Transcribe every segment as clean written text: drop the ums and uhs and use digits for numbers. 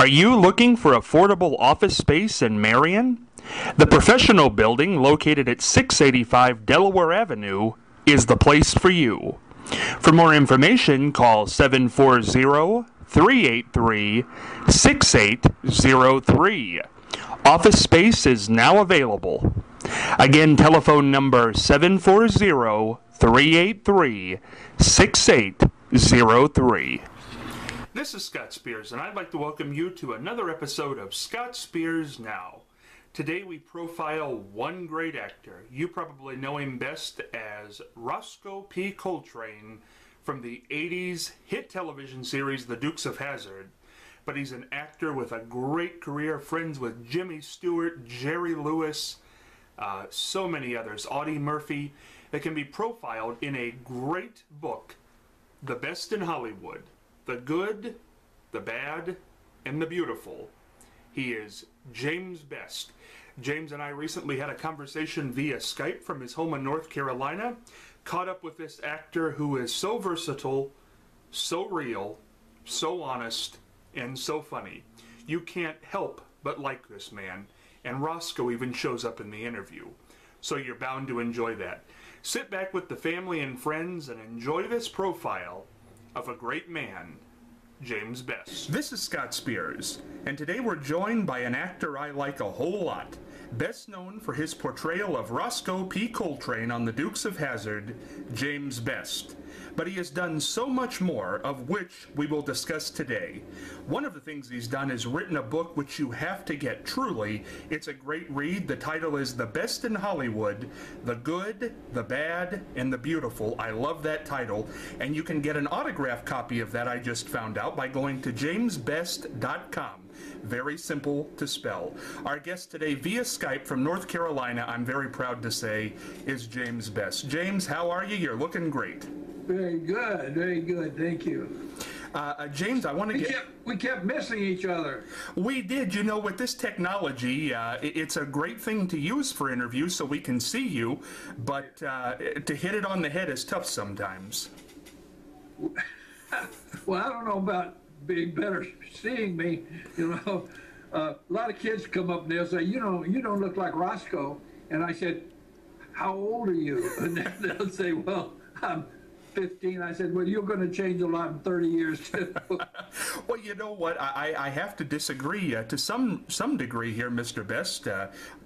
Are you looking for affordable office space in Marion? The professional building located at 685 Delaware Avenue is the place for you. For more information, call 740-383-6803. Office space is now available. Again, telephone number 740-383-6803. This is Scott Spears, and I'd like to welcome you to another episode of Scott Spears Now. Today we profile one great actor. You probably know him best as Roscoe P. Coltrane from the 80s hit television series The Dukes of Hazzard. But he's an actor with a great career, friends with Jimmy Stewart, Jerry Lewis, so many others, Audie Murphy, that can be profiled in a great book, The Best in Hollywood. The Good, the Bad, and the Beautiful. He is James Best. James and I recently had a conversation via Skype from his home in North Carolina, caught up with this actor who is so versatile, so real, so honest, and so funny. You can't help but like this man, and Roscoe even shows up in the interview. So you're bound to enjoy that. Sit back with the family and friends and enjoy this profile of a great man, James Best. This is Scott Spears, and today we're joined by an actor I like a whole lot. Best known for his portrayal of Roscoe P. Coltrane on The Dukes of Hazzard, James Best. But he has done so much more, of which we will discuss today. One of the things he's done is written a book which you have to get. Truly, it's a great read. The title is The Best in Hollywood, The Good, the Bad, and the Beautiful. I love that title. And you can get an autographed copy of that, I just found out, by going to jamesbest.com. Very simple to spell. Our guest today via Skype from North Carolina, I'm very proud to say, is James Best. James, how are you? You're looking great. Very good, thank you. James, I want to We kept missing each other. We did. You know, with this technology, it's a great thing to use for interviews so we can see you, but to hit it on the head is tough sometimes. Well, I don't know about being better seeing me, you know. A lot of kids come up and they'll say, you know, you don't look like Roscoe. And I said, how old are you? And they'll say, well, I'm 15. I said, well, you're going to change a lot in 30 years too. Well, you know what? I have to disagree to some degree here, Mr. Best.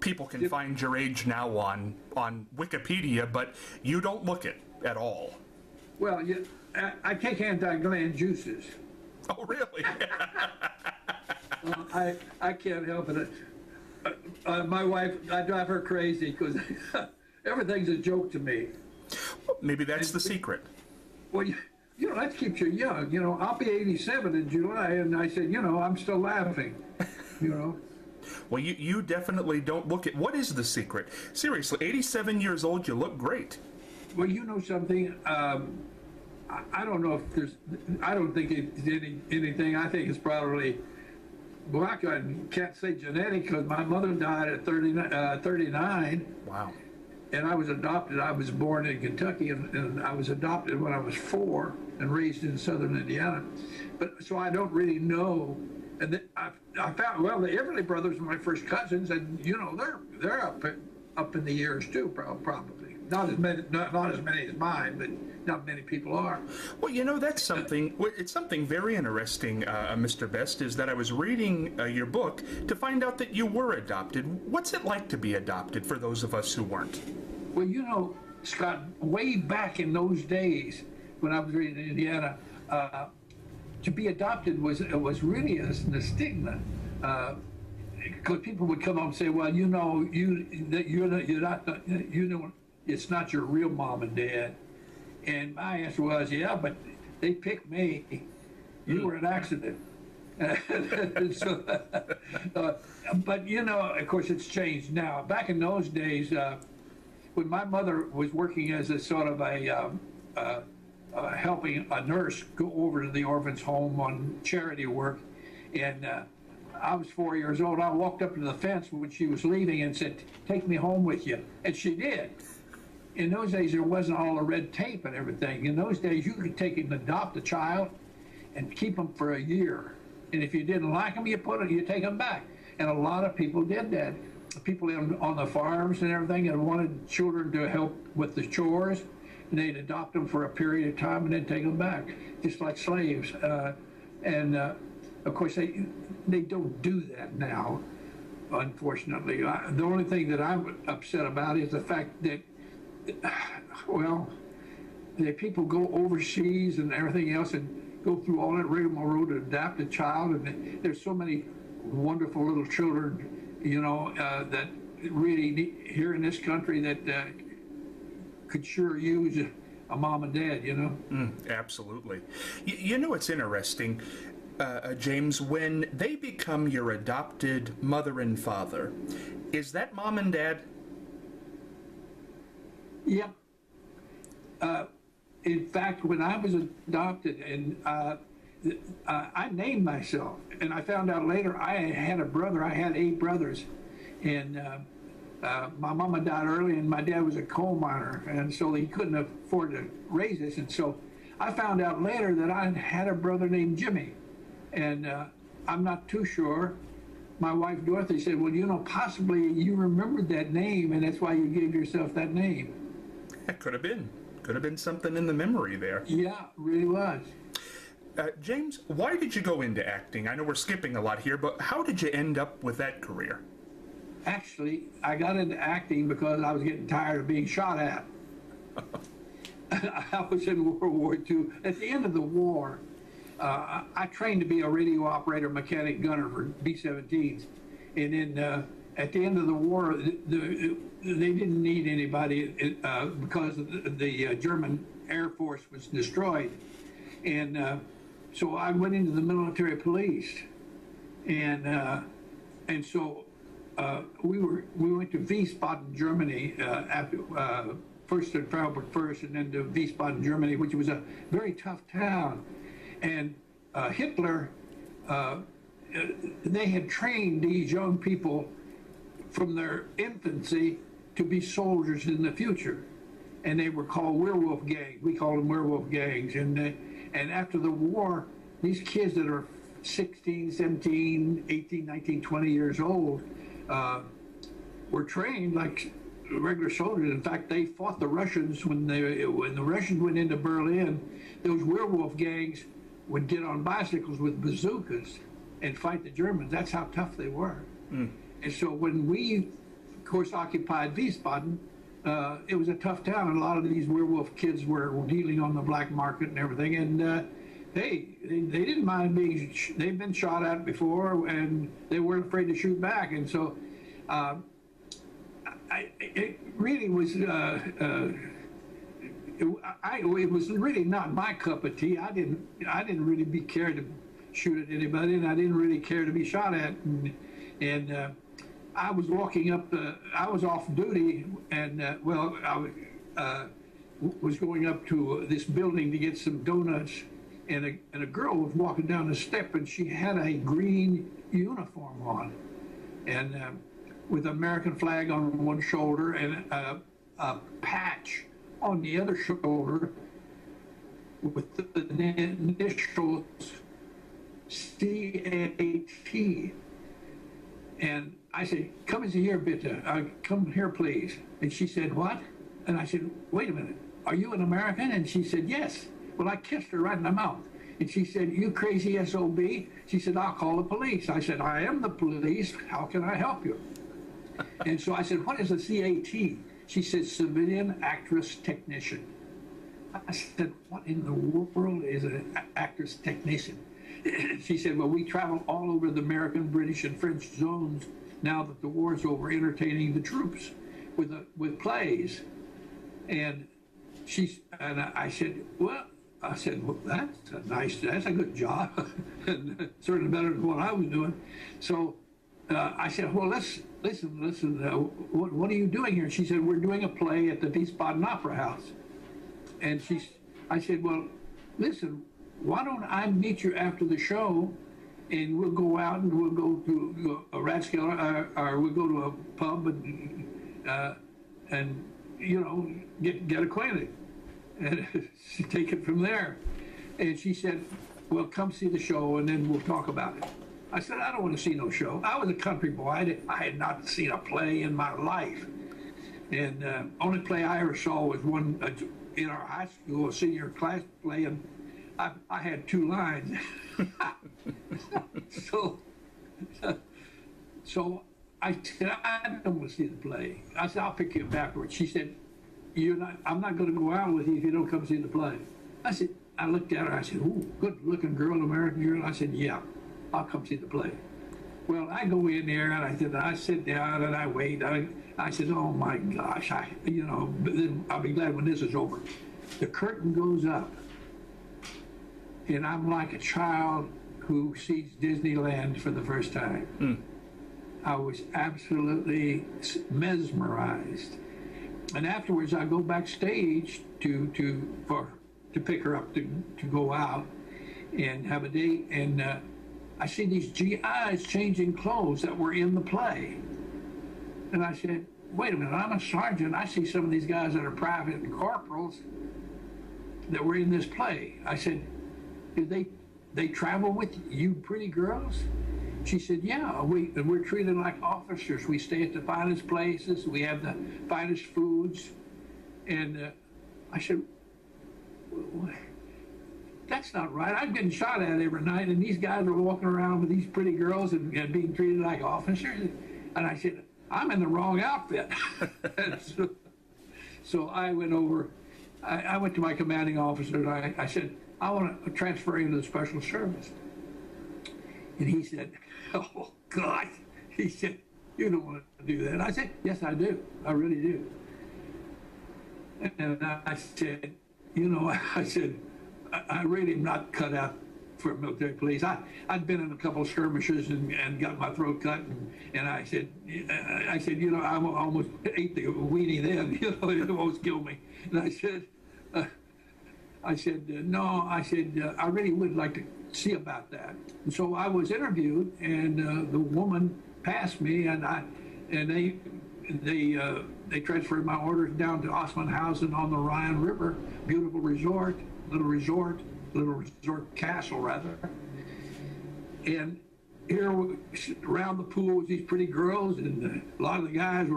People can find your age now on Wikipedia, but you don't look it at all. Well, I take anti-gland juices. Oh, really? I can't help it. My wife, I drive her crazy because everything's a joke to me. Well, maybe that's the secret. Well, you know, that keeps you young. You know, I'll be 87 in July, and I said, you know, I'm still laughing, you know. Well, you definitely don't look it. What is the secret? Seriously, 87 years old, you look great. Well, you know something? I don't know if there's, I don't think it's anything. I think it's probably, well, I can't say genetic because my mother died at 39. Wow. And I was adopted. I was born in Kentucky, and I was adopted when I was 4 and raised in southern Indiana. But so I don't really know. And I found, well, the Everly brothers were my first cousins, and you know they're up in the years too, probably. Not as many as mine, but not many people are. Well, you know, that's something. It's something very interesting, Mr. Best, is that I was reading your book to find out that you were adopted. What's it like to be adopted for those of us who weren't? Well, you know, Scott, way back in those days when I was raised in Indiana, to be adopted was really a stigma. Because people would come up and say, well, you know, it's not your real mom and dad. And my answer was, yeah, but they picked me. You were an accident. So, but, you know, of course, it's changed now. Back in those days, when my mother was working as a sort of helping a nurse go over to the orphans' home on charity work, and I was 4 years old. I walked up to the fence when she was leaving and said, take me home with you. And she did. In those days, there wasn't all the red tape and everything. In those days, you could take and adopt a child and keep them for a year. And if you didn't like them, you take them back. And a lot of people did that. People on the farms and everything that wanted children to help with the chores, and they'd adopt them for a period of time and then take them back, just like slaves. Of course, they don't do that now, unfortunately. The only thing that I'm upset about is the fact that, well, that people go overseas and everything else and go through all that rigmarole to adopt a child, and there's so many wonderful little children, that really need, here in this country that could sure use a mom and dad, Absolutely. It's interesting, James, when they become your adopted mother and father, is that mom and dad? Yep. In fact, when I was adopted, and I named myself, and I found out later I had a brother. I had 8 brothers, and my mama died early, and my dad was a coal miner, and so he couldn't afford to raise us. And so I found out later that I had a brother named Jimmy, and I'm not too sure. My wife Dorothy said, "Well, possibly you remembered that name, and that's why you gave yourself that name." That could have been. Could have been something in the memory there. Yeah, really was. James, why did you go into acting? I know we're skipping a lot here, but how did you end up with that career? Actually, I got into acting because I was getting tired of being shot at. I was in World War II. At the end of the war, I trained to be a radio operator, mechanic, gunner for B-17s. And then at the end of the war, they didn't need anybody because the German Air Force was destroyed. And so I went into the military police. And so we went to Wiesbaden, Germany, after first to Freiburg first, and then to Wiesbaden, Germany, which was a very tough town. And Hitler, they had trained these young people from their infancy to be soldiers in the future, and they were called werewolf gangs. We called them werewolf gangs. And after the war, these kids that are 16, 17, 18, 19, 20 years old were trained like regular soldiers. In fact, they fought the Russians when the Russians went into Berlin. Those werewolf gangs would get on bicycles with bazookas and fight the Germans. That's how tough they were. Mm. And so when we, of course, occupied Wiesbaden, it was a tough town, and a lot of these werewolf kids were dealing on the black market and everything. And they didn't mind being, they'd been shot at before, and they weren't afraid to shoot back. And so it really was, it was really not my cup of tea. I didn't really care to shoot at anybody, and I didn't really care to be shot at. And I was walking up, I was off duty, and I was going up to this building to get some donuts, and a girl was walking down the step, and she had a green uniform on, and with American flag on one shoulder and a patch on the other shoulder with the initials CAT. And I said, "Come here, bitte. Come here, please." And she said, "What?" And I said, "Wait a minute. Are you an American?" And she said, "Yes." Well, I kissed her right in the mouth. And she said, "You crazy SOB." She said, "I'll call the police." I said, "I am the police. How can I help you?" And so I said, "What is a CAT?" She said, "Civilian Actress Technician." I said, "What in the world is an actress technician?" She said, "Well, we travel all over the American, British, and French zones now that the war's over, entertaining the troops with plays." And I said, "Well, that's a good job, and certainly better than what I was doing." So I said, "Well, listen. What are you doing here?" She said, "We're doing a play at the Wiesbaden Opera House." And I said, "Well, listen, why don't I meet you after the show, and we'll go out and we'll go to a Ratskeller, or we'll go to a pub and get acquainted, and take it from there." And she said, well, come see the show and then we'll talk about it. I said, I don't want to see no show. I was a country boy. I had not seen a play in my life. And only play I ever saw was one in our high school, a senior class play, and I had 2 lines. So I said, I don't want to see the play. I said, I'll pick you up afterwards. She said, I'm not going to go out with you if you don't come see the play. I looked at her, I said, ooh, good looking girl, American girl. I said, yeah, I'll come see the play. Well, I go in there and I sit down and I wait. I said, oh my gosh, I'll be glad when this is over. The curtain goes up and I'm like a child who sees Disneyland for the first time. Mm. I was absolutely mesmerized. And afterwards, I go backstage to pick her up to go out and have a date. And I see these GIs changing clothes that were in the play. And I said, wait a minute, I'm a sergeant. I see some of these guys that are private and corporals that were in this play. I said, did they travel with you pretty girls? She said, yeah, we're treated like officers. We stay at the finest places. We have the finest foods. And I said, well, that's not right. I'm getting shot at every night, and these guys are walking around with these pretty girls and being treated like officers. And I said, I'm in the wrong outfit. so I went over. I went to my commanding officer, and I said, I want to transfer into the special service. And he said, oh, God. He said, you don't want to do that. I said, yes, I do. I really do. And I said, I really am not cut out for military police. I'd been in a couple of skirmishes and got my throat cut. And I said, I almost ate the weenie then. It almost killed me. And I said, no, I really would like to see about that. And so I was interviewed, and the woman passed me, and they transferred my orders down to Osmanhausen on the Rhine River, beautiful little resort castle rather. And here around the pool was these pretty girls, and a lot of the guys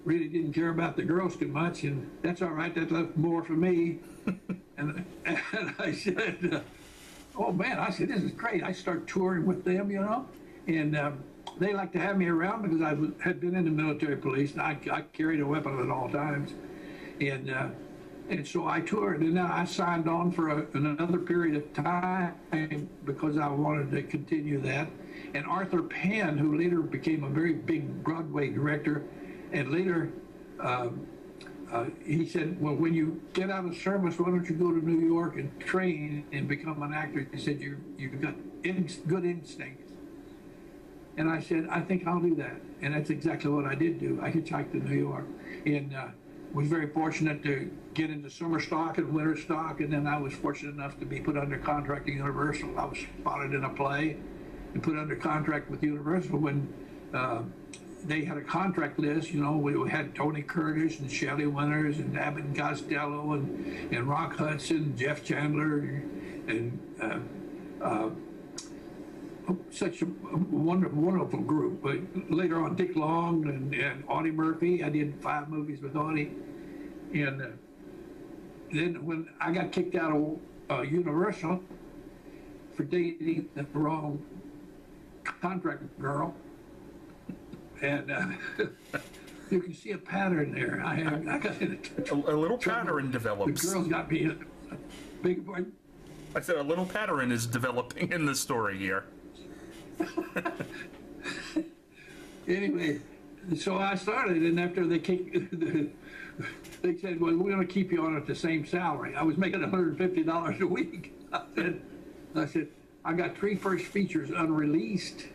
really didn't care about the girls too much, and that's all right. That left more for me. and I said, oh man, I said, this is great. I start touring with them, and they like to have me around because I had been in the military police, and I carried a weapon at all times. And so I toured, and then I signed on for another period of time because I wanted to continue that. And Arthur Penn, who later became a very big Broadway director, and later he said, well, when you get out of service, why don't you go to New York and train and become an actor? He said, you've got good instincts. And I said, I think I'll do that. And that's exactly what I did do. I hitchhiked to New York and was very fortunate to get into summer stock and winter stock. And then I was fortunate enough to be put under contract to Universal. I was spotted in a play and put under contract with Universal when they had a contract list. We had Tony Curtis and Shelley Winters and Abbott and Costello and Rock Hudson, Jeff Chandler, and such a wonderful group. But later on, Dick Long and Audie Murphy. I did 5 movies with Audie. And then when I got kicked out of Universal for dating the wrong contract girl, and you can see a pattern there. I got a little pattern develops. The girls got me. Big boy. I said a little pattern is developing in the story here. Anyway, so I started, and after they they said, well, we're going to keep you on at the same salary. I was making $150 a week. I said, I got 3 first features unreleased,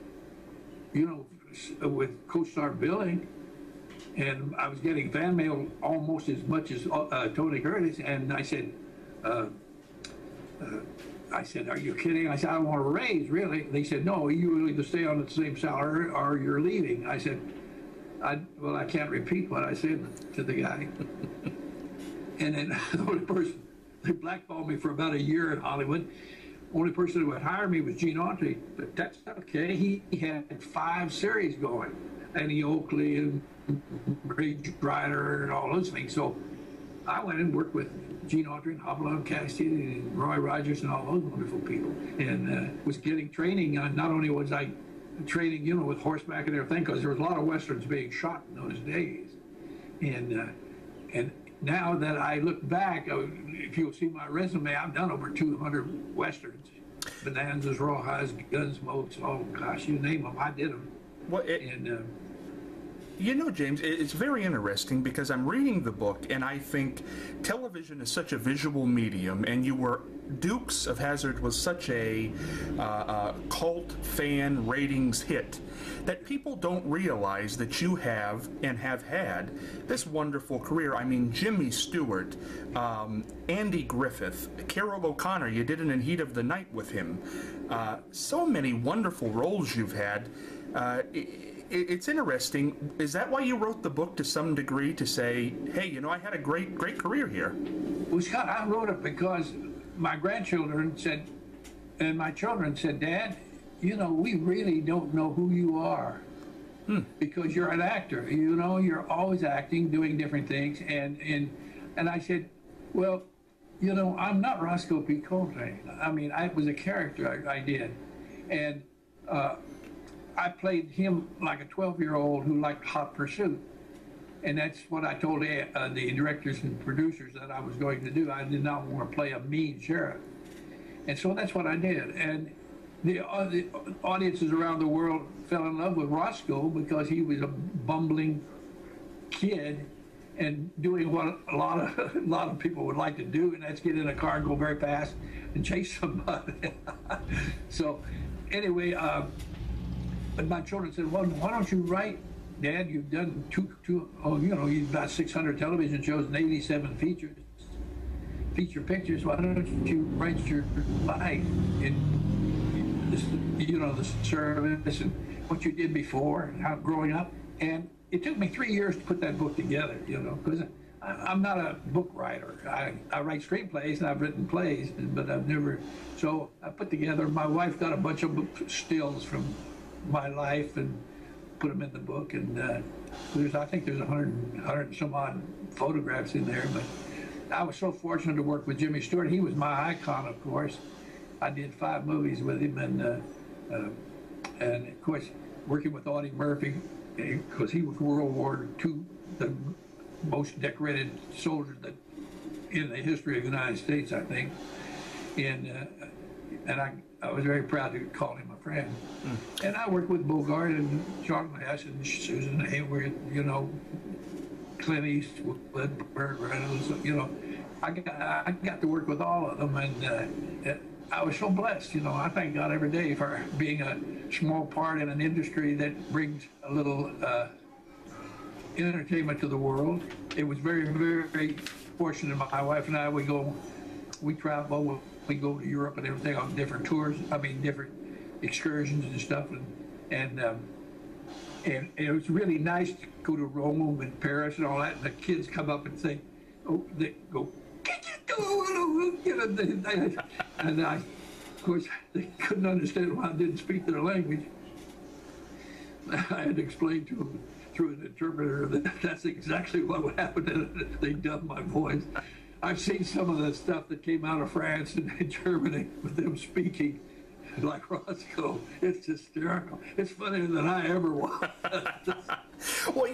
with co-star billing, and I was getting fan mail almost as much as Tony Curtis. And I said, are you kidding? I said, I don't want to raise, really. They said, no, you will either stay on the same salary or you're leaving. I said, I can't repeat what I said to the guy. And then the only person, they blackballed me for about a year in Hollywood. Only person who would hire me was Gene Autry, but that's okay. He had 5 series going, Annie Oakley and Ray Ryder and all those things. So I went and worked with Gene Autry and Hopalong Cassidy and Roy Rogers and all those wonderful people, and was getting training. Not only was I training, with horseback and everything, because there was a lot of westerns being shot in those days, and now that I look back, if you'll see my resume, I've done over 200 westerns, Bonanzas, Rawhides, Gunsmoke, oh gosh, you name them, I did them. Well, James, it's very interesting because I'm reading the book and I think television is such a visual medium, and Dukes of Hazzard was such a cult fan ratings hit that people don't realize that you have and have had this wonderful career. I mean, Jimmy Stewart, Andy Griffith, Carol O'Connor, you did it in Heat of the Night with him. So many wonderful roles you've had. It's interesting. Is that why you wrote the book to some degree, to say, hey, I had a great career here? Well, Scott, I wrote it because my grandchildren said, and my children said, Dad, we really don't know who you are because you're an actor. You're always acting, doing different things. And I said, well, I'm not Roscoe P. Coltrane. I mean, I was a character I did. And I played him like a 12-year-old who liked Hot Pursuit. And that's what I told the directors and producers that I was going to do. I did not want to play a mean sheriff. And so that's what I did. And the audiences around the world fell in love with Roscoe because he was a bumbling kid and doing what a lot of people would like to do, and that's get in a car and go very fast and chase somebody. So anyway, but my children said, well, why don't you write, Dad? You've done you've got 600 television shows and 87 feature pictures. Why don't you write your life in the service and what you did before and how growing up? And it took me 3 years to put that book together, because I'm not a book writer. I write screenplays and I've written plays, but I've never. So I put together. My wife got a bunch of stills from my life and put them in the book, and I think there's 100 some odd photographs in there. But I was so fortunate to work with Jimmy Stewart. He was my icon, of course. I did 5 movies with him, and of course working with Audie Murphy, because he was World War II, the most decorated soldier that in the history of the United States, I think. And I was very proud to call him a friend. And I worked with Bogart and Charlton Heston and Susan Hayward, Clint Eastwood, Burt Reynolds, I got to work with all of them, and I was so blessed. I thank God every day for being a small part in an industry that brings a little entertainment to the world. It was very, very, very fortunate. My wife and I, we travel, we go to Europe and everything on different tours. Different excursions and stuff, and it was really nice to go to Rome and Paris and all that. And the kids come up and say, they go, and of course, they couldn't understand why I didn't speak their language. I had to explain to them through an interpreter that that's exactly what would happen, and they dubbed my voice. I've seen some of the stuff that came out of France and Germany with them speaking like Roscoe. It's hysterical. It's funnier than I ever was. Well,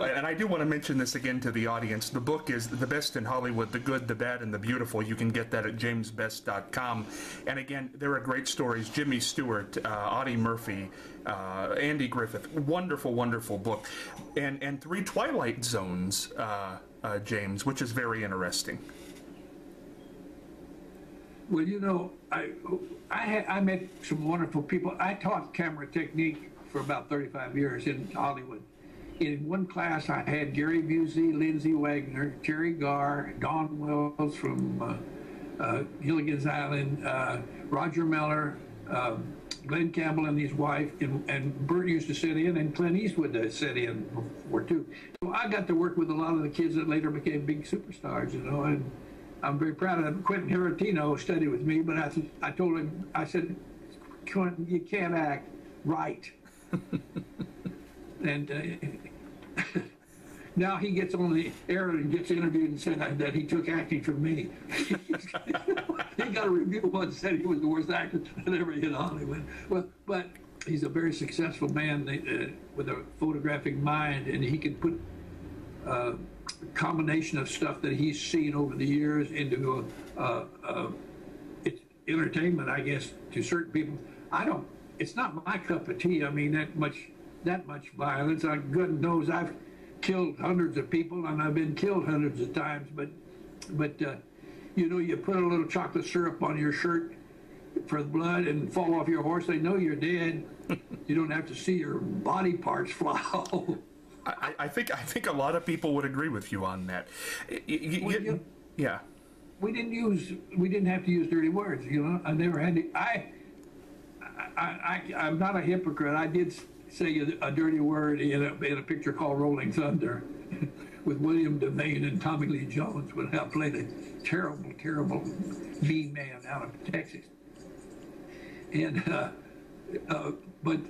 and I do want to mention this again to the audience. The book is The Best in Hollywood, The Good, the Bad, and the Beautiful. You can get that at jamesbest.com. And again, there are great stories. Jimmy Stewart, Audie Murphy, Andy Griffith. Wonderful, wonderful book. And 3 Twilight Zones, James, which is very interesting. Well, I met some wonderful people. I taught camera technique for about 35 years in Hollywood. In one class, I had Gary Busey, Lindsay Wagner, Terry Garr, Don Wells from Gilligan's Island, Roger Miller, Glenn Campbell and his wife, and Bert used to sit in, and Clint Eastwood sit in before too. So I got to work with a lot of the kids that later became big superstars, and I'm very proud of him. Quentin Tarantino studied with me, but I told him, I said, Quentin, you can't act right. And now he gets on the air and gets interviewed and said that he took acting from me. He got a review once said he was the worst actor that ever hit Hollywood. Well, but he's a very successful man with a photographic mind, and he can put a combination of stuff that he's seen over the years into it's entertainment, I guess, to certain people. It's not my cup of tea. I mean, that much violence. God knows I've killed hundreds of people, and I've been killed hundreds of times. But you know, you put a little chocolate syrup on your shirt for the blood and fall off your horse, they know you're dead. You don't have to see your body parts fly off. I think a lot of people would agree with you on that. Yeah. We didn't have to use dirty words. You know, I never had to. I'm not a hypocrite. I did say a dirty word in a picture called Rolling Thunder with William Devane and Tommy Lee Jones when I played a terrible mean man out of Texas. And but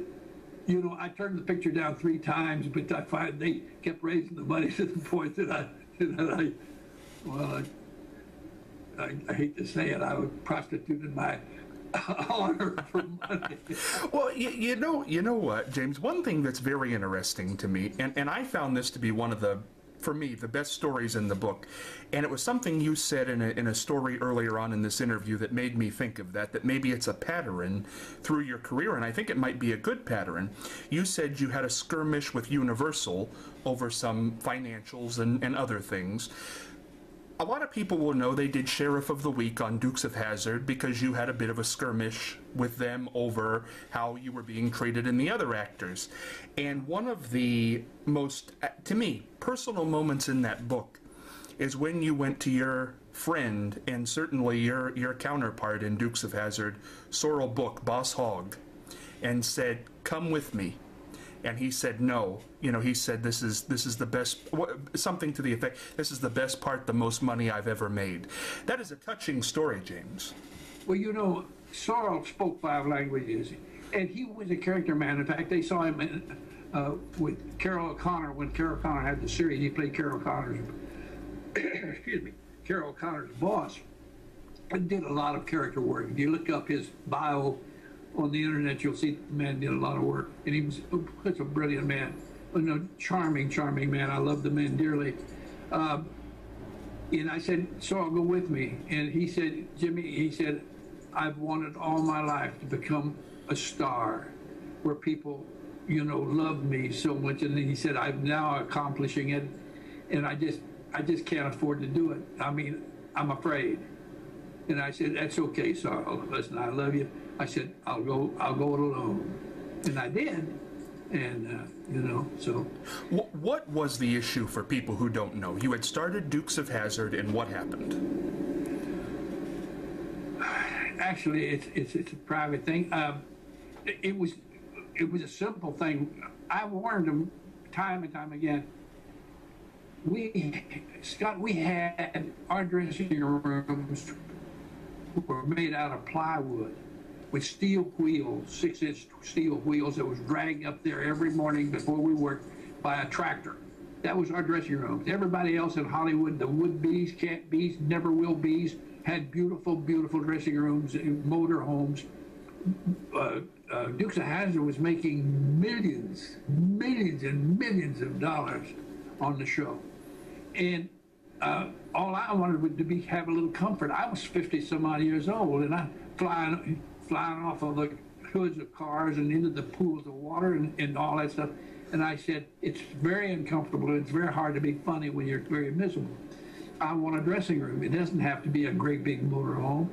you know, I turned the picture down 3 times, but I find they kept raising the money to the point that I hate to say it, I prostituted my honor for money. Well, you know what, James? One thing that's very interesting to me, and I found this to be one of the, for me, the best stories in the book, and it was something you said in a story earlier on in this interview that made me think of that maybe it's a pattern through your career, and I think it might be a good pattern. You said you had a skirmish with Universal over some financials and other things. A lot of people will know they did Sheriff of the Week on Dukes of Hazzard because you had a bit of a skirmish with them over how you were being treated in the other actors. And one of the most, to me, personal moments in that book is when you went to your friend and certainly your counterpart in Dukes of Hazzard, Sorrel Book, Boss Hogg, and said, "Come with me." And he said no. You know, he said this is the best, something to the effect, this is the best part, the most money I've ever made. That is a touching story, James. Well, you know, Sorrel spoke 5 languages, and he was a character man. In fact, they saw him with Carol O'Connor when Carol O'Connor had the series. He played Carol O'Connor's, excuse me, Carol O'Connor's boss, and did a lot of character work. If you look up his bio on the internet, you'll see the man did a lot of work, and he was such a brilliant man, a charming man. I love the man dearly. And I said, "So I'll go with me." And he said, "Jimmy," he said, "I've wanted all my life to become a star, where people, you know, love me so much." And then he said, "I'm now accomplishing it, and I just can't afford to do it. I mean, I'm afraid." And I said, "That's okay, Sorrel. Listen, I love you." I said, I'll go it alone. And I did. And, you know, so. What was the issue for people who don't know? You had started Dukes of Hazzard, and what happened? Actually, it's a private thing. It was a simple thing. I warned them time and time again. Scott, we had our dressing rooms were made out of plywood, with steel wheels, 6-inch steel wheels that was dragged up there every morning before we worked by a tractor. That was our dressing rooms. Everybody else in Hollywood, the would bees, can't bees, never will bees, had beautiful dressing rooms, motor homes. Dukes of Hazzard was making millions and millions of dollars on the show. And all I wanted was to have a little comfort. I was 50 some odd years old, and I flying off of the hoods of cars and into the pools of water and all that stuff. And I said, it's very uncomfortable, and it's very hard to be funny when you're very miserable. I want a dressing room. It doesn't have to be a great big motor home.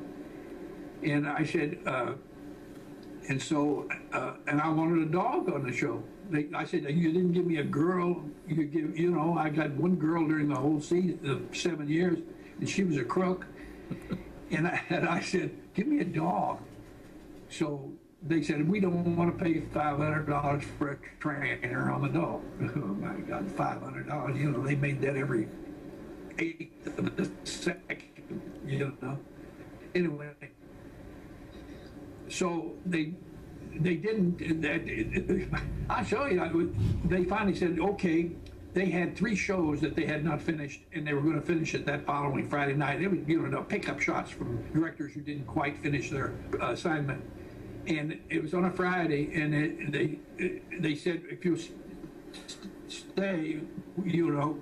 And I said, and I wanted a dog on the show. I said, you didn't give me a girl. You know, I got one girl during the whole season, 7 years, and she was a crook. And I said, give me a dog. So they said, we don't want to pay $500 for a trainer on the dog. Oh my God, $500. You know, they made that every 8th of a second you know. Anyway, so they didn't. I'll show you. They finally said, okay. They had 3 shows that they had not finished, and they were going to finish it that following Friday night. It was, pickup shots from directors who didn't quite finish their assignment, and it was on a Friday. And they said, if you stay, you'll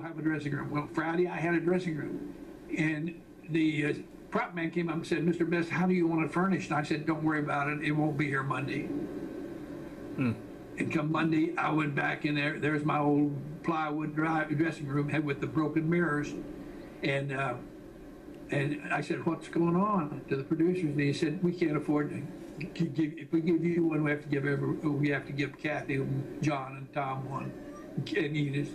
have a dressing room. Well, Friday I had a dressing room, and the prop man came up and said, "Mr. Best, how do you want it furnished?" And I said, "Don't worry about it. It won't be here Monday." And come Monday, I went back in there. There's my old plywood dressing room head with the broken mirrors, and I said, "What's going on?" to the producers. And they said, "We can't afford to give. If we give you one, we have to give Kathy and John and Tom one, and Edith."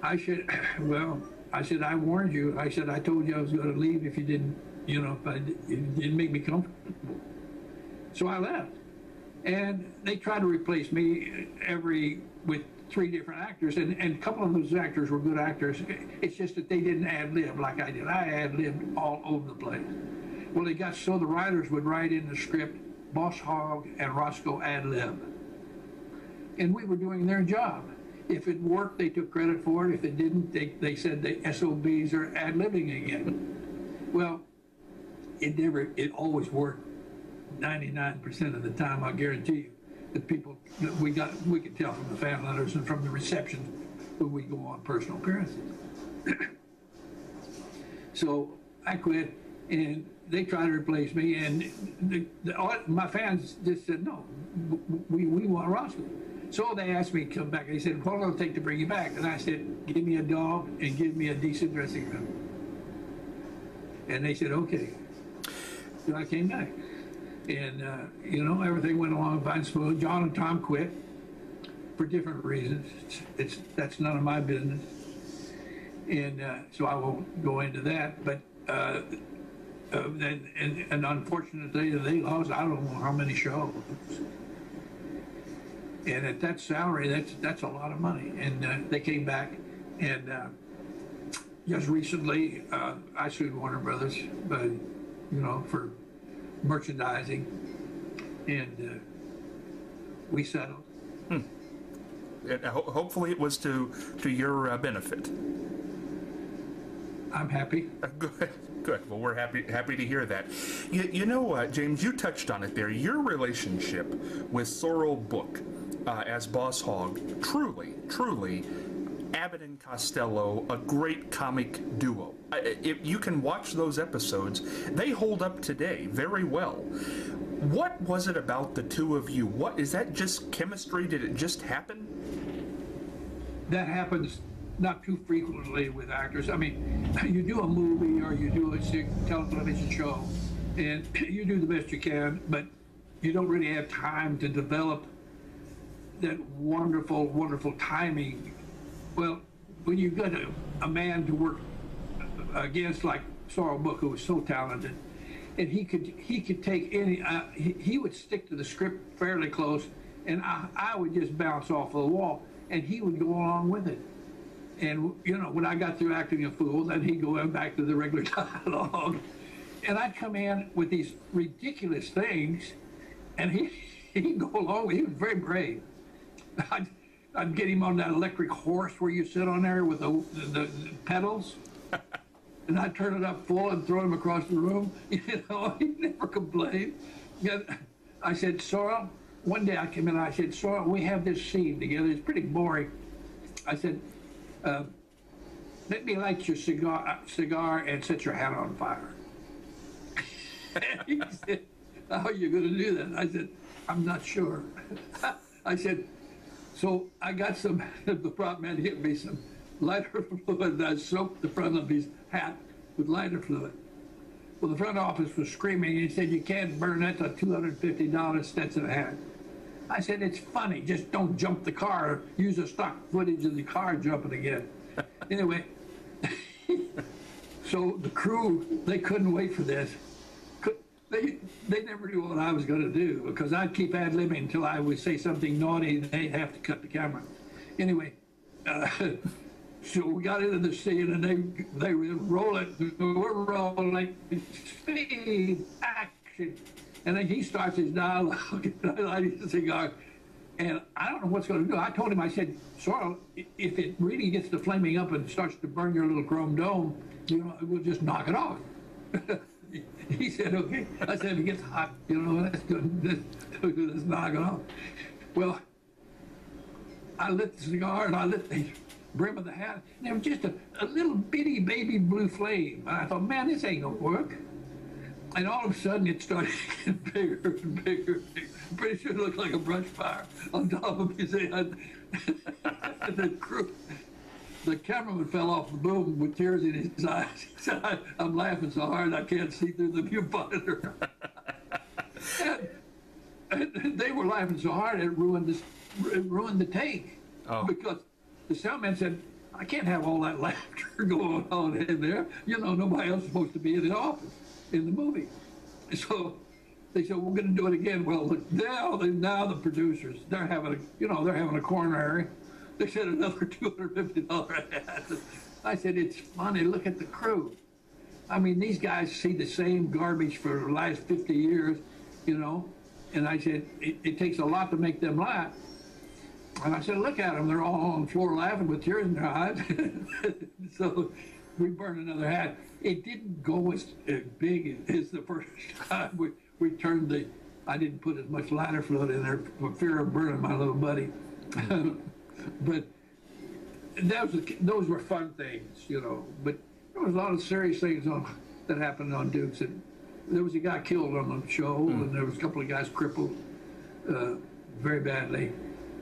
I said, "Well," I said, "I warned you." I said, "I told you I was going to leave if you didn't, if it didn't make me comfortable." So I left. And they tried to replace me with 3 different actors, and a couple of those actors were good actors. It's just that they didn't ad-lib like I did. I ad-libbed all over the place. Well, it got so the writers would write in the script, Boss Hogg and Roscoe ad-lib. And we were doing their job. If it worked, they took credit for it. If it didn't, they said the SOBs are ad-libbing again. Well, it always worked. 99% of the time, I guarantee you, the people that we could tell from the fan letters and from the reception when we go on personal appearances. So I quit, and they tried to replace me, and my fans just said, "No, we want Roscoe." So they asked me to come back. They said, "What will it take to bring you back?" And I said, "Give me a dog and give me a decent dressing room." And they said, "Okay." So I came back. And, everything went along fine, smooth. John and Tom quit for different reasons. That's none of my business. And so I won't go into that. But and unfortunately, they lost, I don't know how many shows. And at that salary, that's a lot of money. And they came back, and just recently, I sued Warner Brothers, for merchandising, and we settled. And hopefully it was to your benefit. I'm happy. Good. Well, we're happy to hear that. James, you touched on it there. Your relationship with Sorrel Book as Boss Hogg, truly, Abbott and Costello, a great comic duo. If you can watch those episodes, they hold up today very well. What was it about the two of you? What is that? Just chemistry? Did it just happen? That happens not too frequently with actors. I mean, you do a movie or you do a television show, and you do the best you can, but you don't really have time to develop that wonderful, wonderful timing. Well, when you got a man to work against like Sorrel Book, who was so talented, and he could take any, he would stick to the script fairly close, and I would just bounce off the wall, and he would go along with it. And when I got through acting a fool, then he'd go back to the regular dialogue, and I'd come in with these ridiculous things, and he'd go along with it. He was very brave. I'd get him on that electric horse where you sit on there with the pedals, and I'd turn it up full and throw him across the room. He never complained. I said, "Sorrel," one day I came in and I said, "Sorrel, we have this scene together. It's pretty boring." I said, "Let me light your cigar and set your hat on fire." And he said, "How are you going to do that?" I said, "I'm not sure." I said, so I got the prop man hit me some lighter fluid, and I soaked the front of his hat with lighter fluid. Well, the front office was screaming, and he said, "You can't burn that, a $250 Stetson hat." I said, "It's funny, just don't jump the car, use the stock footage of the car jumping again." Anyway, so the crew, they couldn't wait for this. They never knew what I was going to do, because I'd keep ad-libbing until I would say something naughty and they'd have to cut the camera. Anyway, So we got into the scene, and they were rolling. We're rolling. Speed, action. And then he starts his dialogue, and I light his cigar. And I don't know what's going to do. I told him, I said, Sorrel, if it really gets to flaming up and starts to burn your little chrome dome, we'll just knock it off. He said, okay. I said, if it gets hot, that's good. Let's knock it off. Well, I lit the cigar, and I lit the brim of the hat, and there was just a little bitty baby blue flame. And I thought, man, this ain't gonna work. And all of a sudden, it started getting bigger and bigger. Pretty sure it looked like a brush fire on top of his head. The cameraman fell off the boom with tears in his eyes. He said, I'm laughing so hard I can't see through the viewfinder. and they were laughing so hard it ruined the take. Oh. Because the soundman said, I can't have all that laughter going on in there. Nobody else is supposed to be in the office in the movie. So they said, we're going to do it again. Well, look, now the producers, they're having a coronary. They said another $250 ad. I said, it's funny. Look at the crew. I mean, these guys see the same garbage for the last 50 years, And I said, it takes a lot to make them laugh. And I said, look at them. They're all on the floor laughing with tears in their eyes. So we burned another hat. It didn't go as big as the first time. We turned I didn't put as much lighter fluid in there for fear of burning my little buddy. But those were fun things, But there was a lot of serious things that happened on Dukes. And there was a guy killed on the show, and there was a couple of guys crippled very badly.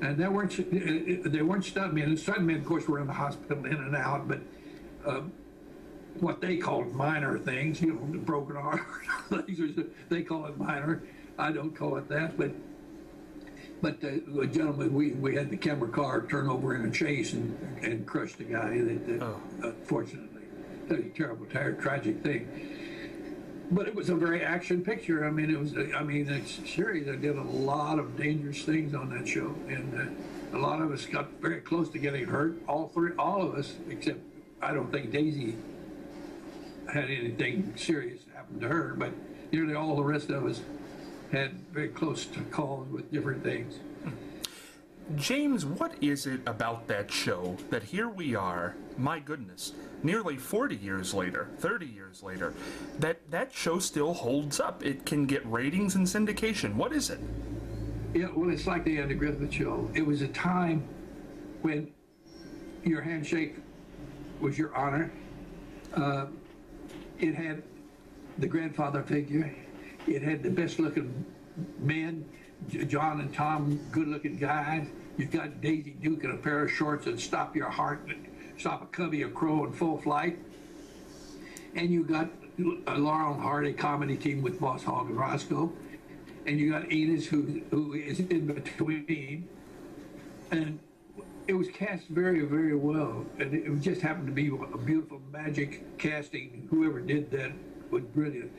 And they weren't stuntmen. And stuntmen, of course, were in the hospital in and out, but what they called minor things, the broken arm, they call it minor. I don't call it that, but the gentleman, we had the camera car turn over in a chase and crush the guy. Unfortunately, a terrible, tragic thing. But it was a very action picture. It's serious. I did a lot of dangerous things on that show, and a lot of us got very close to getting hurt. All of us, except I don't think Daisy had anything serious happen to her, but nearly all the rest of us had very close to calls with different things. James, what is it about that show that here we are, my goodness, nearly 40 years later, 30 years later, that show still holds up? It can get ratings and syndication. What is it? Yeah, well, it's like the Andy Griffith Show. It was a time when your handshake was your honor. It had the grandfather figure. It had the best-looking men, John and Tom, good-looking guys. You've got Daisy Duke in a pair of shorts that stop your heart, stop a covey of crow in full flight. And you got a Laurel and Hardy comedy team with Boss Hogg and Roscoe. And you got Enos, who is in between. And it was cast very, very well. And it just happened to be a beautiful magic casting. Whoever did that was brilliant.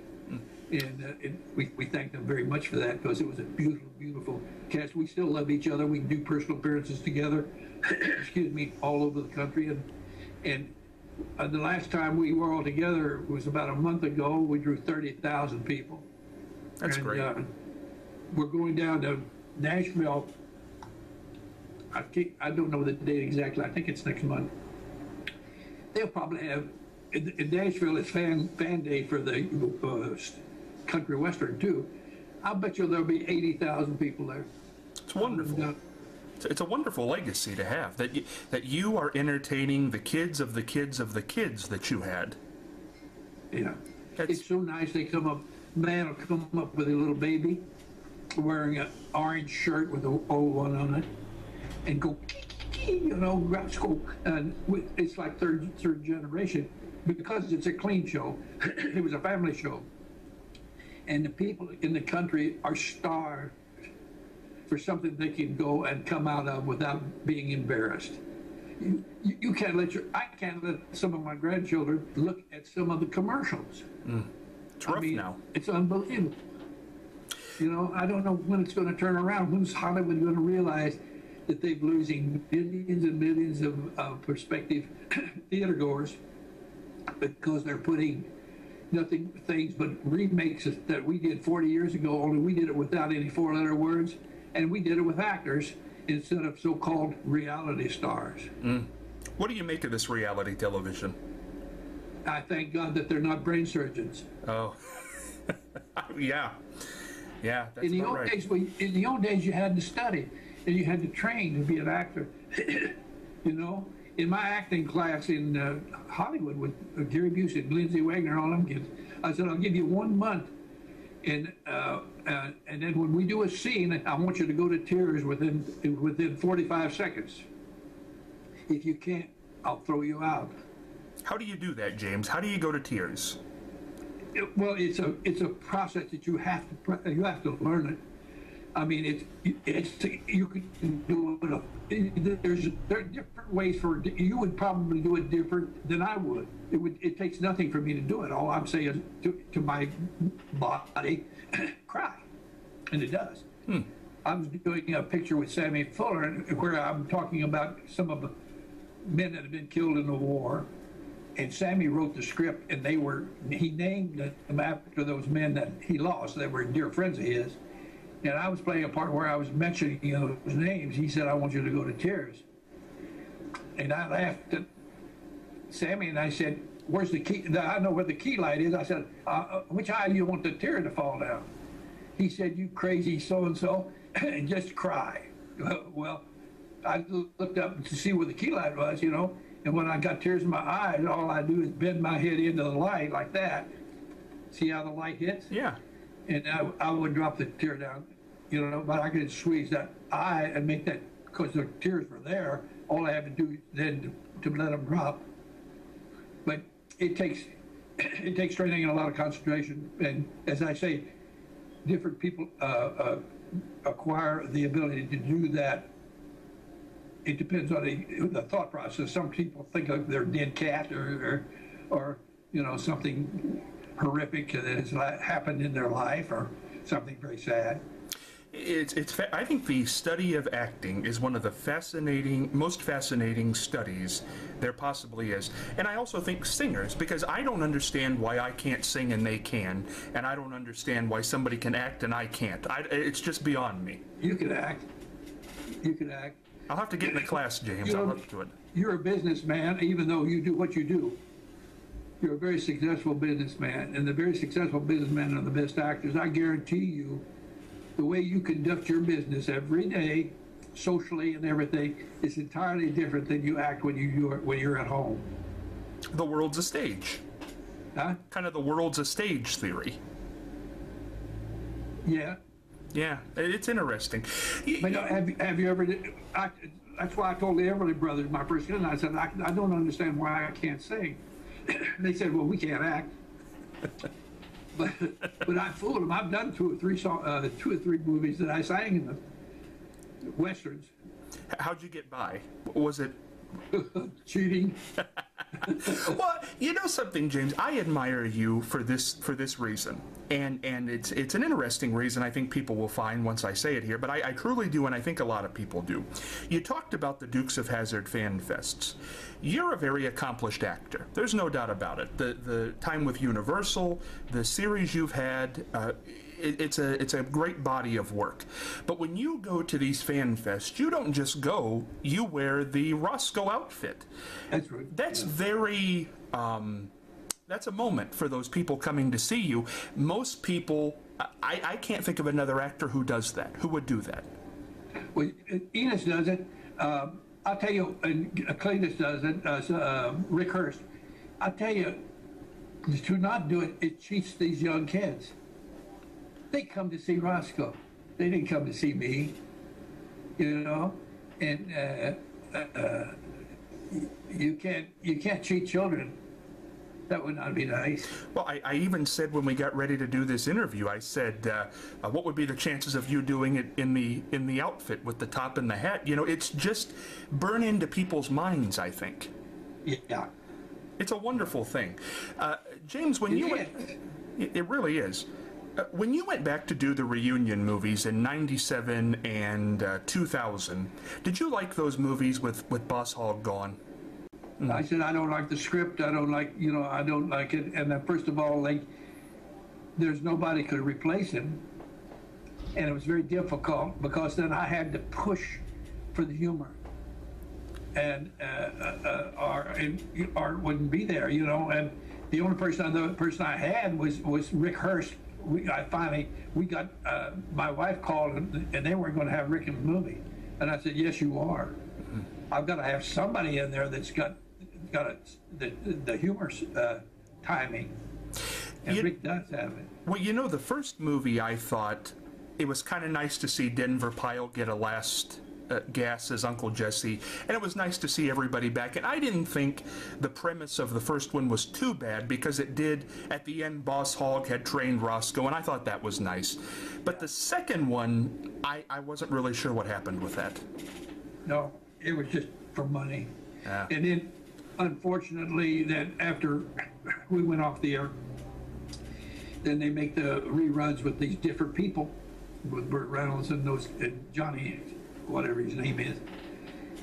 And we thank them very much for that, because it was a beautiful, beautiful cast. We still love each other. We can do personal appearances together, excuse me, all over the country. And the last time we were all together was about a month ago. We drew 30,000 people. That's great. We're going down to Nashville. I don't know the date exactly. I think it's next month. They'll probably have, in Nashville, it's fan day for the country western too. I bet you there'll be 80,000 people there. It's wonderful. It's a wonderful legacy to have, that you are entertaining the kids of the kids of the kids that you had. Yeah, it's so nice. They come up, man will come up with a little baby wearing an orange shirt with an O one on it, and go, grab school, and it's like third generation, because it's a clean show. It was a family show, and the people in the country are starved for something they can go and come out of without being embarrassed. You can't I can't let some of my grandchildren look at some of the commercials. It's rough now. It's unbelievable. I don't know when it's going to turn around. When's Hollywood going to realize that they're losing millions and millions of prospective theater goers because they're putting nothing things but remakes that we did 40 years ago, only we did it without any four-letter words, and we did it with actors instead of so-called reality stars. What do you make of this reality television? I thank God that they're not brain surgeons. Oh, yeah, that's In the about old right. days, in the old days, you had to study and you had to train to be an actor. You know, in my acting class in Hollywood with Gary Busey, Lindsay Wagner, all them kids, I said, I'll give you 1 month, and then when we do a scene, I want you to go to tears within 45 seconds. If you can't, I'll throw you out. How do you do that, James? How do you go to tears? Well, it's a process that you have to learn it. I mean, you can do it. There are different ways for you would probably do it different than I would. It takes nothing for me to do it. All I'm saying is to my body, cry, and it does. I was doing a picture with Sammy Fuller where I'm talking about some of the men that have been killed in the war. And Sammy wrote the script, and he named them after those men that he lost that were dear friends of his. And I was playing a part where I was mentioning those names. He said, I want you to go to tears. And I laughed at Sammy, and I said, where's the key? I know where the key light is. I said, which eye do you want the tear to fall down? He said, you crazy so-and-so, and just cry. Well, I looked up to see where the key light was, and when I got tears in my eyes, all I do is bend my head into the light like that. See how the light hits? Yeah. And I would drop the tear down, but I could squeeze that eye and make that, because the tears were there, all I have to do then to let them drop. But it takes training and a lot of concentration. And as I say, different people acquire the ability to do that. It depends on the thought process. Some people think of their dead cat or something horrific that has happened in their life or something very sad. I think the study of acting is one of the most fascinating studies there possibly is. And I also think singers, because I don't understand why I can't sing and they can, and I don't understand why somebody can act and I can't. It's just beyond me. You can act. You can act. I'll have to get in the class, James. I'll have to do it. You're a businessman, even though you do what you do. You're a very successful businessman, and the very successful businessmen are the best actors. I guarantee you, the way you conduct your business every day, socially and everything, is entirely different than you act when you're at home. The world's a stage. Huh? Kind of the world's a stage theory. Yeah. Yeah, it's interesting. But have you ever? That's why I told the Everly Brothers, my first cousin, I said, I don't understand why I can't sing. They said, well, we can't act. but I fooled them. I've done two or three movies that I sang in the westerns. How'd you get by? Was it cheating? Well, you know something, James? I admire you for this reason, and it's an interesting reason. I think people will find once I say it here, but I truly do, and I think a lot of people do. You talked about the Dukes of Hazzard fan fests. You're a very accomplished actor. There's no doubt about it. The time with Universal, the series you've had. It's a great body of work. But when you go to these fan fests, you don't just go, you wear the Roscoe outfit. That's right. That's very, that's a moment for those people coming to see you. Most people, I can't think of another actor who does that, who would do that. Well, Enos does it. I'll tell you, and Cletus does it, Rick Hurst. I'll tell you, to not do it, it cheats these young kids. They come to see Roscoe. They didn't come to see me, and you can't cheat children. That would not be nice. Well, I even said when we got ready to do this interview, I said, what would be the chances of you doing it in the outfit with the top and the hat? You know, it's just burn into people's minds, I think. Yeah. It's a wonderful thing. James, when it really is. When you went back to do the reunion movies in '97 and 2000, did you like those movies with Boss Hogg gone? I said, I don't like the script. I don't like, I don't like it. And first of all, there's nobody could replace him. And it was very difficult because then I had to push for the humor. And Art wouldn't be there, And the only person I had was Rick Hurst. My wife called and they weren't going to have Rick in the movie. And I said, yes, you are. I've got to have somebody in there that's got the humor timing. And Rick does have it. Well, the first movie, I thought it was kind of nice to see Denver Pyle get a last gas as Uncle Jesse, and it was nice to see everybody back. And I didn't think the premise of the first one was too bad because it did, at the end, Boss Hogg had trained Roscoe, and I thought that was nice. But the second one, I wasn't really sure what happened with that. No, it was just for money. Yeah. And then, unfortunately, that after we went off the air, then they make the reruns with these different people, with Burt Reynolds and Johnny, whatever his name is,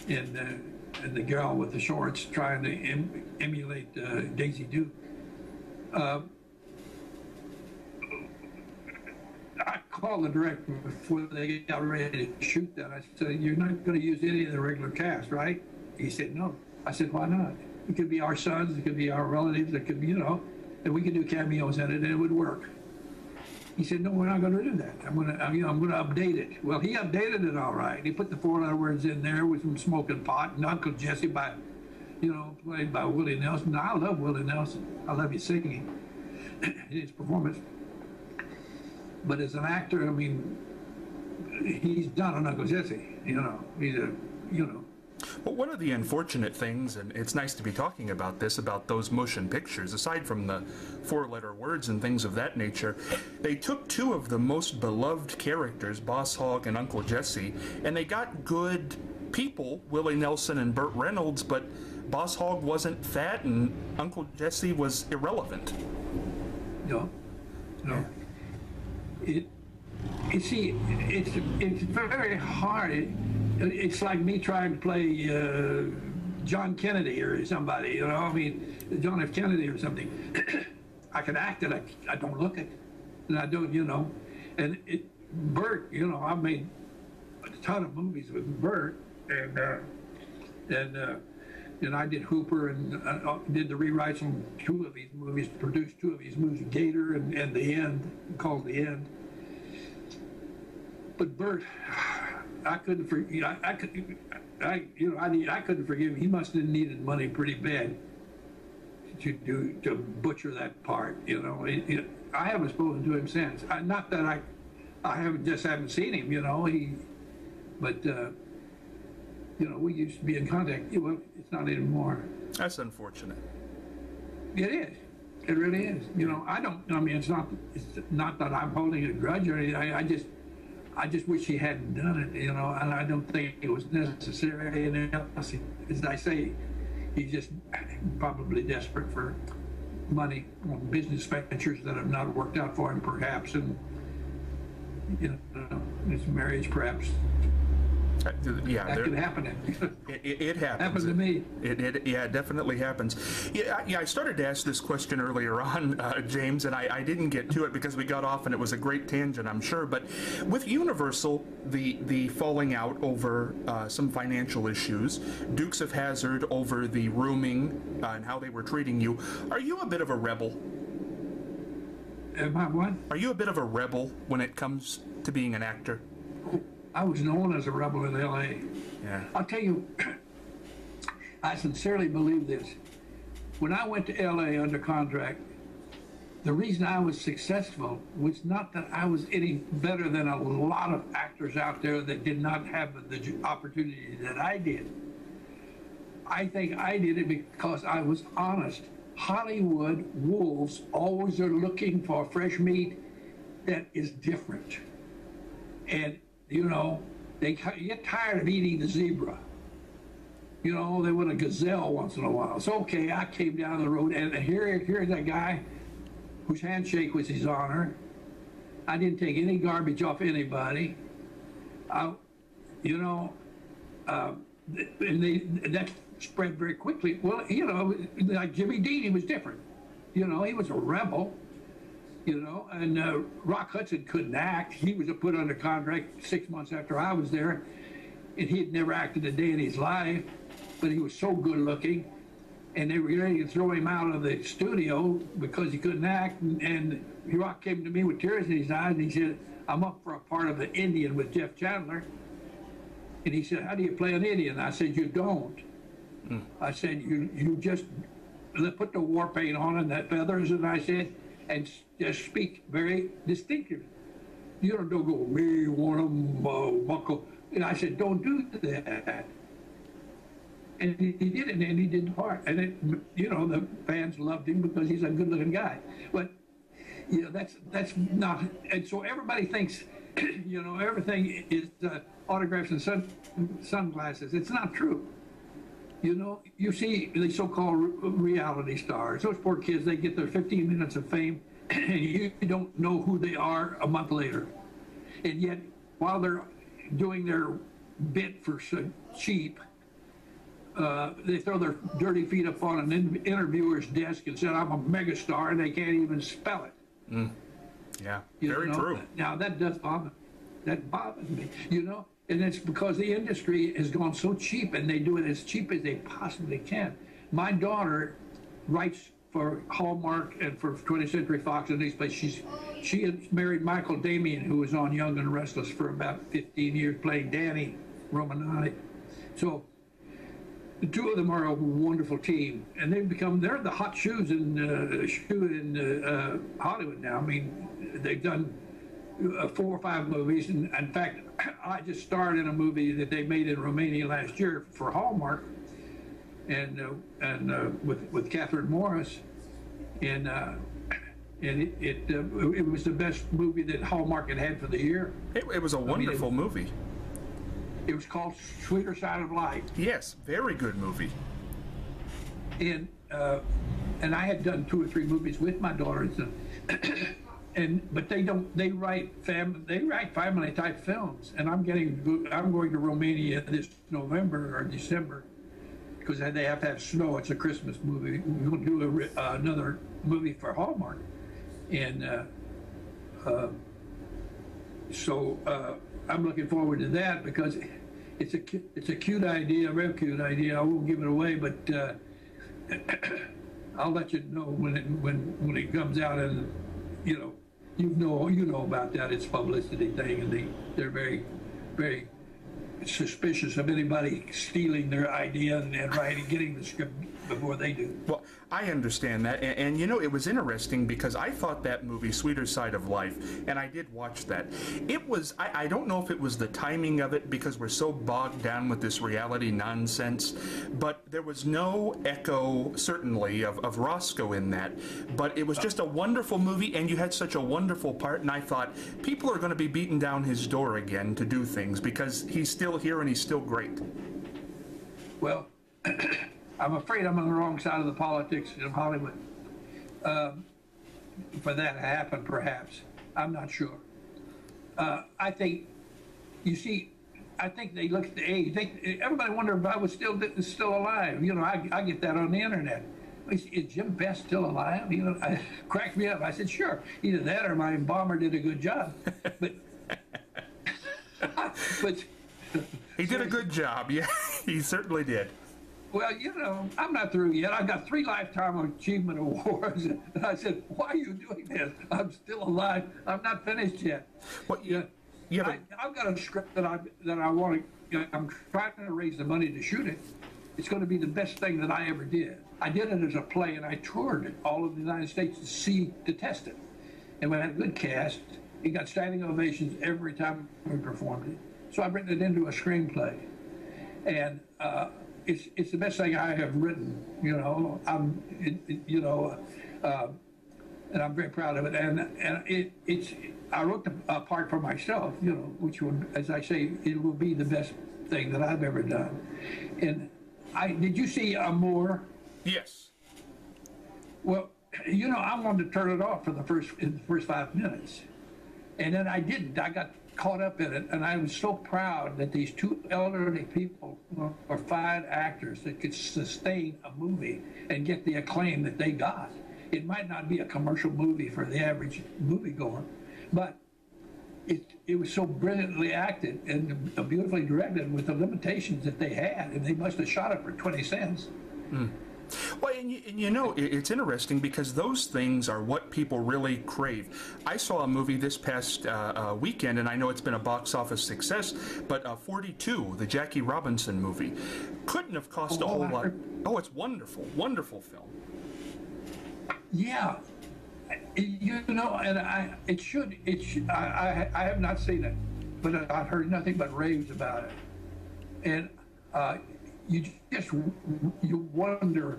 and the girl with the shorts trying to emulate Daisy Duke. I called the director before they got ready to shoot that. I said, "You're not going to use any of the regular cast, right?" He said, "No." I said, "Why not? It could be our sons, it could be our relatives, it could be, and we could do cameos in it, and it would work." He said, "No, we're not going to do that. I'm going to update it." Well, he updated it all right. He put the 4 words in there with some smoking pot and Uncle Jesse played by Willie Nelson. Now, I love Willie Nelson. I love his singing, his performance. But as an actor, he's done an Uncle Jesse. Well, one of the unfortunate things, and it's nice to be talking about this, about those motion pictures, aside from the 4-letter words and things of that nature, they took 2 of the most beloved characters, Boss Hogg and Uncle Jesse, and they got good people, Willie Nelson and Burt Reynolds, but Boss Hogg wasn't fat and Uncle Jesse was irrelevant. No. It's very hard. It's like me trying to play John Kennedy or somebody, John F. Kennedy or something. I can act it, I don't look it, and I don't, And Burt, I've made a ton of movies with Burt, and I did Hooper and did the rewrites on 2 of these movies, produced 2 of these movies, Gator and The End, called The End. But Burt, I couldn't forgive. I couldn't forgive him. He must have needed money pretty bad to butcher that part. I haven't spoken to him since. Not that I haven't seen him. But we used to be in contact. Well, it's not anymore. That's unfortunate. It is. It really is. It's not that I'm holding a grudge or anything. I just wish he hadn't done it, and I don't think it was necessary. And else, as I say, he's just probably desperate for money on business ventures that have not worked out for him, perhaps, and his marriage, perhaps. Yeah, that could happen. It happens. Happened to me. It definitely happens. Yeah, I started to ask this question earlier on, James, and I didn't get to it because we got off and it was a great tangent, I'm sure. But with Universal, the falling out over some financial issues, Dukes of Hazzard over the rooming and how they were treating you, are you a bit of a rebel? Am I what? Are you a bit of a rebel when it comes to being an actor? I was known as a rebel in L.A. Yeah. I'll tell you, I sincerely believe this. When I went to L.A. under contract, the reason I was successful was not that I was any better than a lot of actors out there that did not have the opportunity that I did. I think I did it because I was honest. Hollywood wolves always are looking for fresh meat that is different. And they get tired of eating the zebra. They want a gazelle once in a while. So, okay, I came down the road, and here's that guy whose handshake was his honor, I didn't take any garbage off anybody. I, you know, and that spread very quickly. Well, you know, like Jimmy Dean, he was different. You know, he was a rebel. You know, and Rock Hudson couldn't act. He was put under contract 6 months after I was there, and he had never acted a day in his life, but he was so good looking, and they were ready to throw him out of the studio because he couldn't act. And Rock came to me with tears in his eyes, and he said, "I'm up for a part of an Indian with Jeff Chandler." And he said, "How do you play an Indian?" I said, "You don't." I said, you just put the war paint on and that feathers," and I said, "and just speak very distinctive. You don't go, me, one of them, buckle." And I said, "Don't do that." And he did it, and he did the part. And it, you know, the fans loved him because he's a good-looking guy. But you know, that's not. And so everybody thinks, you know, everything is autographs and sunglasses. It's not true. You know, you see the so-called reality stars. Those poor kids, they get their 15 minutes of fame, and you don't know who they are a month later. And yet, while they're doing their bit for cheap, they throw their dirty feet up on an interviewer's desk and say, "I'm a megastar," and they can't even spell it. Yeah, you very know? true. Now, that bothers me, you know? And it's because the industry has gone so cheap, and they do it as cheap as they possibly can. My daughter writes for Hallmark and for 20th Century Fox and these places. She had married Michael Damian, who was on Young and Restless for about 15 years, playing Danny Romanati. So the two of them are a wonderful team, and they're the hot shoes in Hollywood now. I mean, they've done 4 or 5 movies, and in fact, I just starred in a movie that they made in Romania last year for Hallmark, and with Catherine Morris, and it was the best movie that Hallmark had for the year. It was a wonderful movie. It was called Sweeter Side of Life. Yes, very good movie. And I had done 2 or 3 movies with my daughter, but they write family type films, and I'm going to Romania this November or December because they have to have snow. It's a Christmas movie. We're going to do another movie for Hallmark, and so I'm looking forward to that because it's a cute idea, a real cute idea. I won't give it away, but I'll let you know when it comes out, and you know about that. It's a publicity thing, and they're very, very suspicious of anybody stealing their idea and getting the script before they do. Well, I understand that, and you know, it was interesting because I thought that movie, Sweeter Side of Life, and I did watch that. It was, I don't know if it was the timing of it because we're so bogged down with this reality nonsense, but there was no echo, certainly, of Roscoe in that, but it was just a wonderful movie, and you had such a wonderful part, and I thought, people are going to be beating down his door again to do things because he's still here and he's still great. Well, I'm afraid I'm on the wrong side of the politics of Hollywood for that to happen, perhaps. I'm not sure. I think, you see, I think they look at the age. Everybody wondered if I was still alive. You know, I get that on the internet. Is Jim Best still alive? You know, cracked me up. I said, sure. Either that or my embalmer did a good job. But he did a good job. Yeah, he certainly did. Well, you know, I'm not through yet. I've got 3 Lifetime Achievement Awards. And I said, why are you doing this? I'm still alive. I'm not finished yet. Well, I've got a script that I want to, I'm trying to raise the money to shoot it. It's going to be the best thing that I ever did. I did it as a play, and I toured all of the United States to test it. And we had a good cast. It got standing ovations every time we performed it. So I've written it into a screenplay. And, it's the best thing I have written, you know. And I'm very proud of it. And I wrote the part for myself, you know, which would, as I say, it will be the best thing that I've ever done. And did you see Amour? Yes. Well, you know, I wanted to turn it off for the first 5 minutes, And then I didn't. I got caught up in it, and I was so proud that these two elderly people were fine actors that could sustain a movie and get the acclaim that they got. It might not be a commercial movie for the average moviegoer, but it was so brilliantly acted and beautifully directed with the limitations that they had, and they must have shot it for 20 cents. Well, and you know, it's interesting because those things are what people really crave. I saw a movie this past weekend, and I know it's been a box office success, but 42, the Jackie Robinson movie, couldn't have cost a whole lot. Oh, it's wonderful, wonderful film. Yeah. You know, and I have not seen it, but I've heard nothing but raves about it. And you wonder,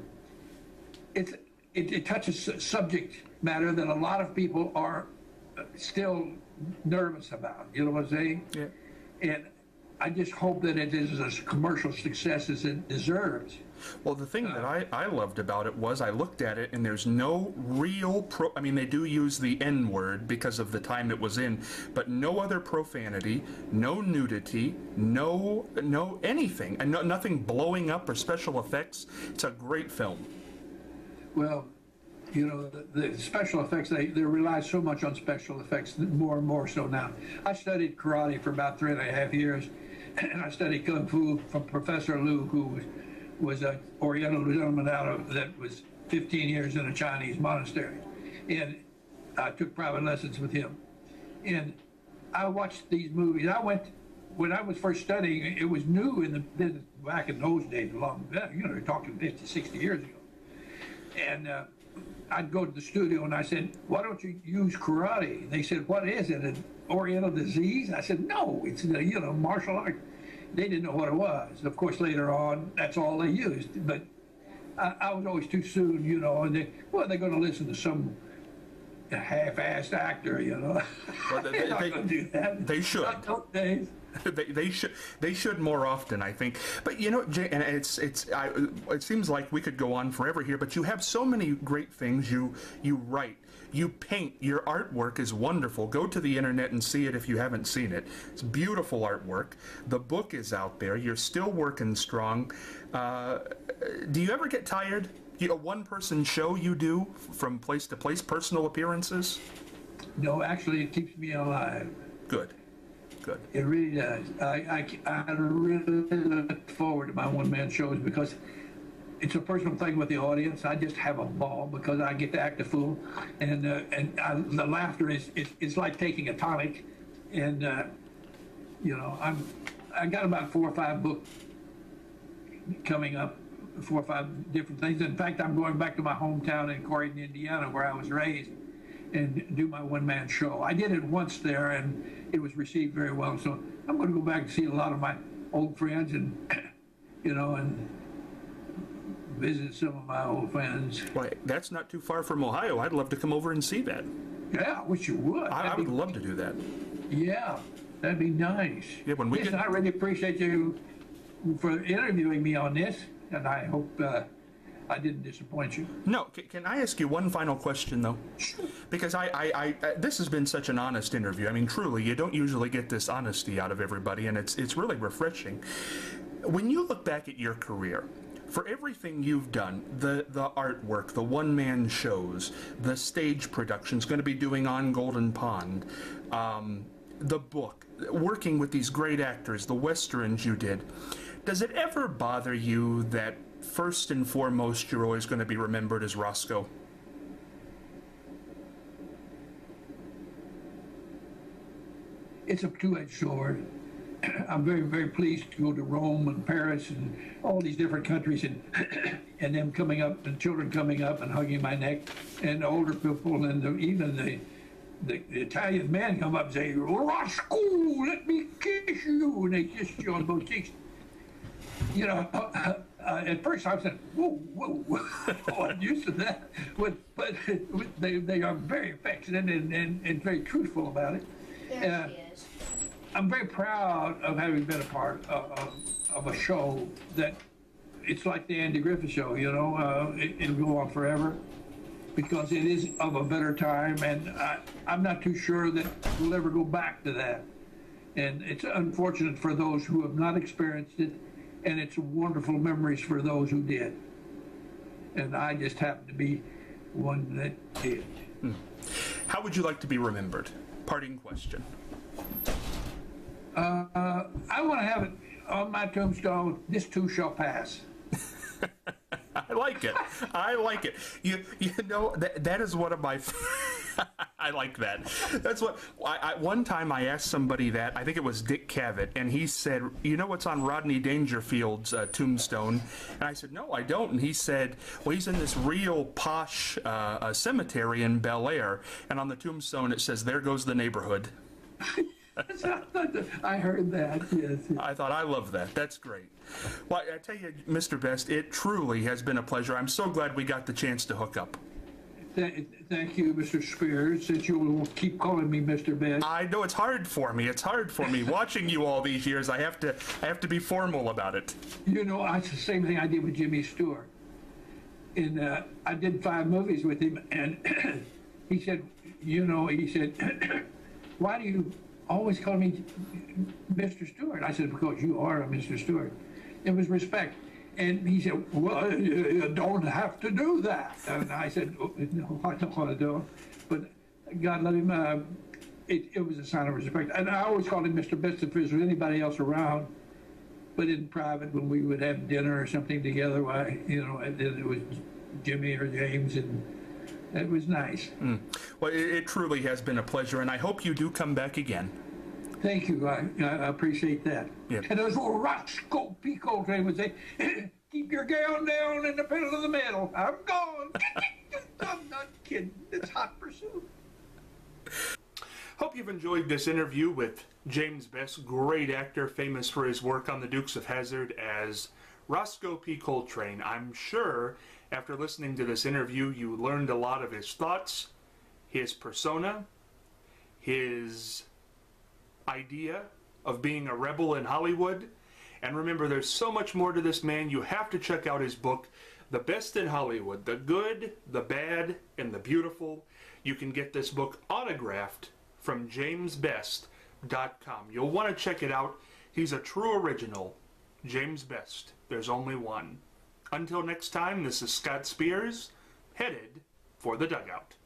it touches subject matter that a lot of people are still nervous about. You know what I'm saying? Yeah. And I just hope that it is as commercial success as it deserves. Well, the thing that I loved about it was I looked at it and there's no real I mean, they do use the N word because of the time it was in, but no other profanity, no nudity, no anything, and nothing blowing up or special effects. It's a great film. Well, you know, the special effects, they rely so much on special effects, more and more so now. I studied karate for about 3.5 years, and I studied Kung Fu from Professor Liu, who was an Oriental gentleman that was 15 years in a Chinese monastery. And I took private lessons with him. And I watched these movies. When I was first studying, it was new in the business back in those days, you're talking 50, 60 years ago. And I'd go to the studio and I said, why don't you use karate? They said, what is it, an Oriental disease? I said, no, it's martial art. They didn't know what it was. Of course, later on, that's all they used. But I was always too soon, and they're going to listen to some half-assed actor, Well, they're not going to do that. They should. Not those days. They should more often, I think. But Jay, and it seems like we could go on forever here. But you have so many great things. You write, you paint. Your artwork is wonderful. Go to the internet and see it if you haven't seen it. It's beautiful artwork. The book is out there. You're still working strong. Do you ever get tired? A one-person show you do from place to place, personal appearances? No, actually, it keeps me alive. Good. Good. It really does. I really look forward to my one-man shows because it's a personal thing with the audience. I just have a ball because I get to act a fool, and the laughter is like taking a tonic. And I got about 4 or 5 books coming up, 4 or 5 different things. In fact, I'm going back to my hometown in Corydon, Indiana, where I was raised, and do my one-man show. I did it once there, and it was received very well. So I'm going to go back and see a lot of my old friends, and and visit some of my old friends. Well, that's not too far from Ohio. I'd love to come over and see that. Yeah, I wish you would. I would love to do that. Yeah, that'd be nice. Yeah, when we I really appreciate you for interviewing me on this, and I hope I didn't disappoint you. No, can I ask you one final question, though? Sure. Because this has been such an honest interview. I mean, truly, you don't usually get this honesty out of everybody, and it's really refreshing. When you look back at your career, for everything you've done, the artwork, the one-man shows, the stage productions, going to be doing on Golden Pond, the book, working with these great actors, the westerns you did, does it ever bother you that first and foremost you're always going to be remembered as Roscoe? It's a two-edged sword. I'm very, very pleased to go to Rome and Paris and all these different countries, and them coming up, and children coming up and hugging my neck, and older people, and even the Italian men come up and say, Roscoe, let me kiss you, and they kiss you on both cheeks. At first I said, whoa, I'm used to that, but they are very affectionate and very truthful about it. There she is. I'm very proud of having been a part of a show that it's like the Andy Griffith Show, it'll go on forever. because it is of a better time, and I'm not too sure that we'll ever go back to that. And it's unfortunate for those who have not experienced it, and it's wonderful memories for those who did. And I just happen to be one that did. How would you like to be remembered? Parting question. I want to have it on my tombstone, "This too shall pass." I like it. I like it. You know, that is one of my... I like that. That's what... one time I asked somebody that, I think it was Dick Cavett, and he said, "You know what's on Rodney Dangerfield's tombstone?" And I said, "No, I don't." And he said, "Well, he's in this real posh cemetery in Bel Air, and on the tombstone it says, 'There goes the neighborhood.'" I heard that, yes. I thought, I love that. That's great. Well, I tell you, Mr. Best, it truly has been a pleasure. I'm so glad we got the chance to hook up. Thank you, Mr. Spears, since you will keep calling me Mr. Best. I know it's hard for me. It's hard for me. Watching you all these years, I have to be formal about it. You know, it's the same thing I did with Jimmy Stewart. And I did 5 movies with him, and he said, "Why do you always call me Mr. Stewart?" I said, "Because you are a Mr. Stewart." It was respect. And he said, "Well, you don't have to do that." And I said, "Oh, no, I don't want to do it." But God let him, it was a sign of respect. And I always called him Mr. Best if there was anybody else around. But in private, when we would have dinner or something together, it was Jimmy or James, and it was nice. Well, it truly has been a pleasure, and I hope you do come back again. Thank you. I appreciate that. Yeah. And those old Roscoe P. Coltrane would say, "Keep your gown down in the pedal of the metal. I'm gone." I'm not kidding. It's hot pursuit. Hope you've enjoyed this interview with James Best, great actor, famous for his work on The Dukes of Hazzard as Roscoe P. Coltrane. I'm sure after listening to this interview, you learned a lot of his thoughts, his persona, his idea of being a rebel in Hollywood. And remember, there's so much more to this man. You have to check out his book, The Best in Hollywood, The Good, the Bad, and the Beautiful. You can get this book autographed from jamesbest.com. You'll want to check it out. He's a true original. James Best. There's only one. Until next time, this is Scott Spears, headed for the dugout.